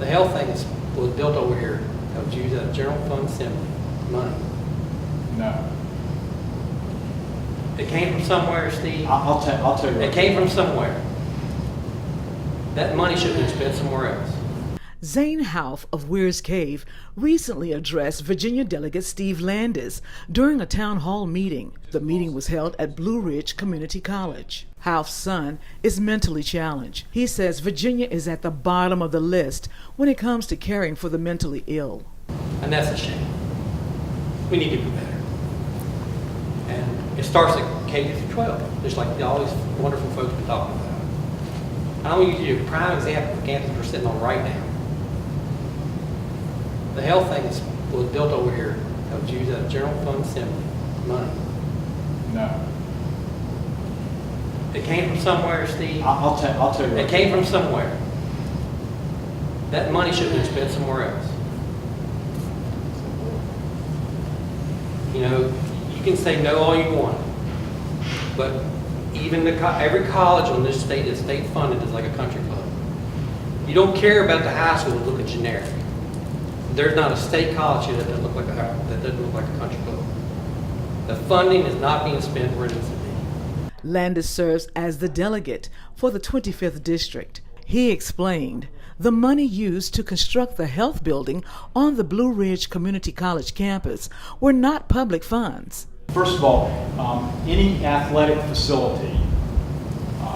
The health thing was built over here. That was used out of general fund assembly money. No. It came from somewhere, Steve. I'll tell you. It came from somewhere. That money should have been spent somewhere else. Zane Houff of Weir's Cave recently addressed Virginia Delegate Steve Landis during a town hall meeting. The meeting was held at Blue Ridge Community College. Houff's son is mentally challenged. He says Virginia is at the bottom of the list when it comes to caring for the mentally ill. And that's a shame. We need to do better. And it starts at K through 12, just like all these wonderful folks been talking about. I want to use you a prime example of the campus we're sitting on right now. The health thing was built over here. That was used out of general fund assembly money. No. It came from somewhere, Steve. I'll tell you. It came from somewhere. That money should have been spent somewhere else. You know, you can say no all you want, but even every college on this state that's state funded is like a country club. You don't care about the high school, look at generic. There's not a state college here that doesn't look like a country club. The funding is not being spent where it needs to be. Landis serves as the delegate for the 25th District. He explained the money used to construct the health building on the Blue Ridge Community College campus were not public funds. First of all, any athletic facility,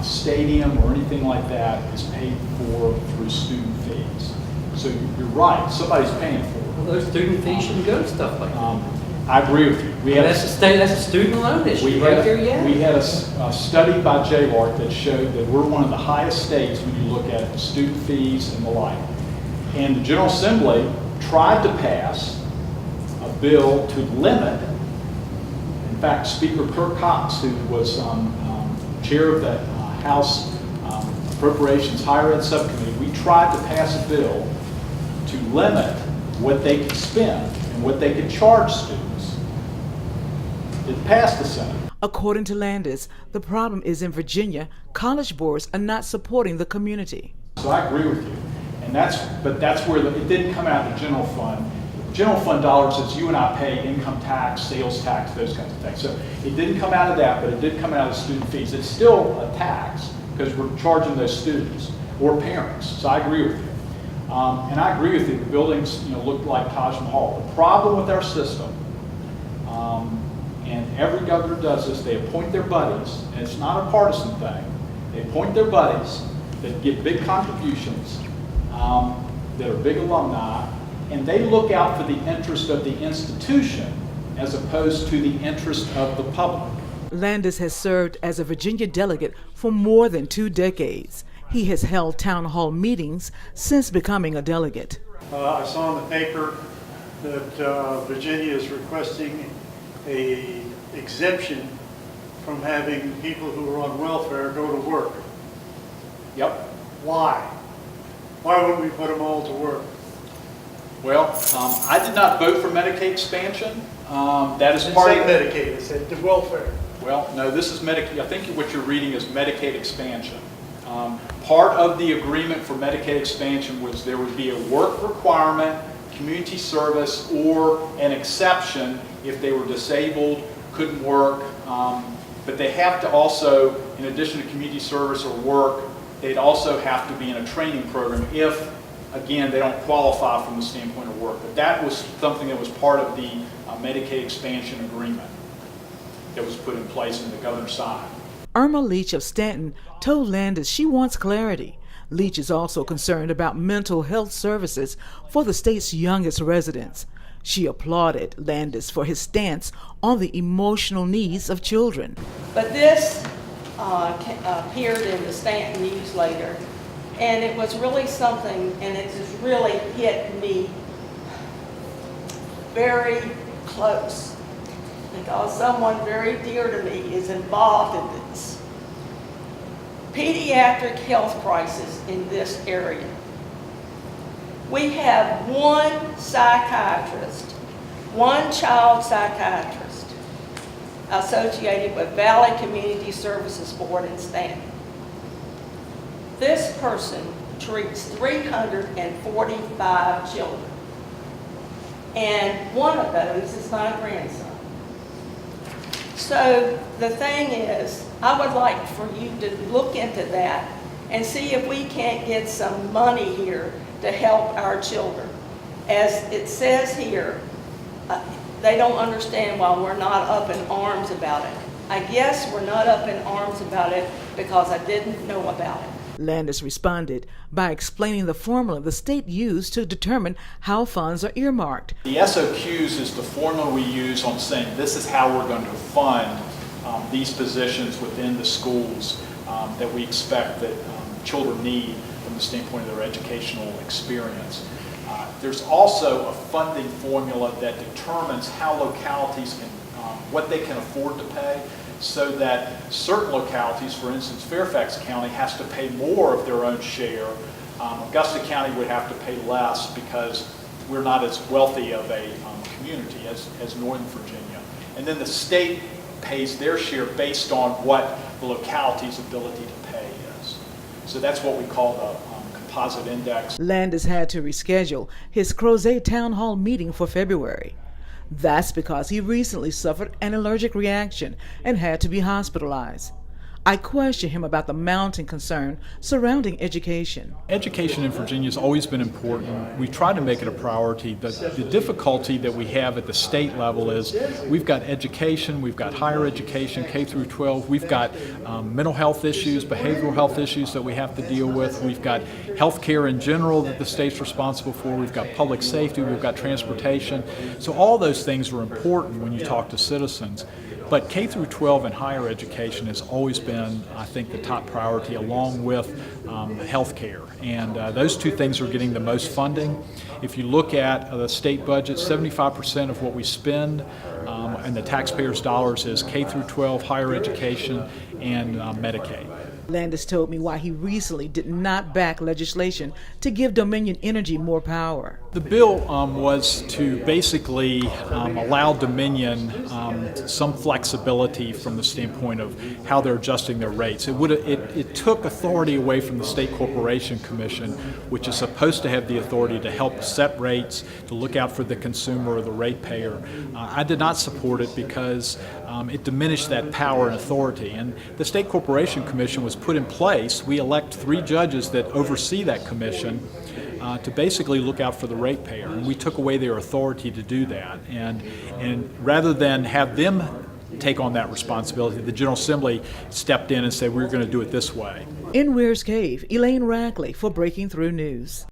stadium or anything like that is paid for through student fees. So you're right, somebody's paying for it. Well, those student fees shouldn't go to stuff like that. I agree with you. That's a student loan issue right there, yeah. We had a study by JLARC that showed that we're one of the highest states when you look at the student fees and the like. And the General Assembly tried to pass a bill to limit. In fact, Speaker Kirk Cox, who was chair of the House Appropriations Higher Ed Subcommittee, we tried to pass a bill to limit what they could spend and what they could charge students. It passed the Senate. According to Landis, the problem is in Virginia, college boards are not supporting the community. So I agree with you, and that's where it didn't come out of the general fund. General fund dollars, as you and I pay income tax, sales tax, those kinds of things. So it didn't come out of that, but it did come out of student fees. It's still a tax because we're charging those students or parents. So I agree with you. And I agree with you, the buildings look like Taj Mahal. The problem with our system, and every governor does this, they appoint their buddies, and it's not a partisan thing. They appoint their buddies that give big contributions, that are big alumni, and they look out for the interest of the institution as opposed to the interest of the public. Landis has served as a Virginia delegate for more than 2 decades. He has held town hall meetings since becoming a delegate. I saw in the paper that Virginia is requesting an exemption from having people who are on welfare go to work. Yep. Why? Why wouldn't we put them all to work? Well, I did not vote for Medicaid expansion. That is part of Medicaid. It said the welfare. Well, no, this is Medicaid. I think what you're reading is Medicaid expansion. Part of the agreement for Medicaid expansion was there would be a work requirement, community service, or an exception if they were disabled, couldn't work. But they have to also, in addition to community service or work, they'd also have to be in a training program if, again, they don't qualify from the standpoint of work. But that was something that was part of the Medicaid expansion agreement that was put in place in the governor's side. Irma Leach of Stanton told Landis she wants clarity. Leach is also concerned about mental health services for the state's youngest residents. She applauded Landis for his stance on the emotional needs of children. But this appeared in the Stanton newsletter, and it was really something, and it just really hit me very close, because someone very dear to me is involved in this. Pediatric health crisis in this area. We have one psychiatrist, one child psychiatrist associated with Valley Community Services Board in Stanton. This person treats 345 children. And one of those is my grandson. So the thing is, I would like for you to look into that and see if we can't get some money here to help our children. As it says here, they don't understand why we're not up in arms about it. I guess we're not up in arms about it because I didn't know about it. Landis responded by explaining the formula the state used to determine how funds are earmarked. The SOQs is the formula we use on saying this is how we're going to fund these positions within the schools that we expect that children need from the standpoint of their educational experience. There's also a funding formula that determines how localities can, what they can afford to pay, so that certain localities, for instance, Fairfax County has to pay more of their own share. Augusta County would have to pay less because we're not as wealthy of a community as Northern Virginia. And then the state pays their share based on what the locality's ability to pay is. So that's what we call the composite index. Landis had to reschedule his Crozet Town Hall meeting for February. That's because he recently suffered an allergic reaction and had to be hospitalized. I questioned him about the mounting concern surrounding education. Education in Virginia has always been important. We try to make it a priority. The difficulty that we have at the state level is we've got education, we've got higher education, K through 12, we've got mental health issues, behavioral health issues that we have to deal with, we've got health care in general that the state's responsible for, we've got public safety, we've got transportation. So all those things are important when you talk to citizens. But K through 12 and higher education has always been, I think, the top priority, along with health care. And those two things are getting the most funding. If you look at the state budget, 75% of what we spend and the taxpayers' dollars is K through 12, higher education, and Medicaid. Landis told me why he recently did not back legislation to give Dominion Energy more power. The bill was to basically allow Dominion some flexibility from the standpoint of how they're adjusting their rates. It took authority away from the State Corporation Commission, which is supposed to have the authority to help set rates, to look out for the consumer or the ratepayer. I did not support it because it diminished that power and authority. And the State Corporation Commission was put in place. We elect 3 judges that oversee that commission to basically look out for the ratepayer. And we took away their authority to do that. And rather than have them take on that responsibility, the General Assembly stepped in and said, we're going to do it this way. In Weir's Cave, Elaine Rackley for Breaking Through News.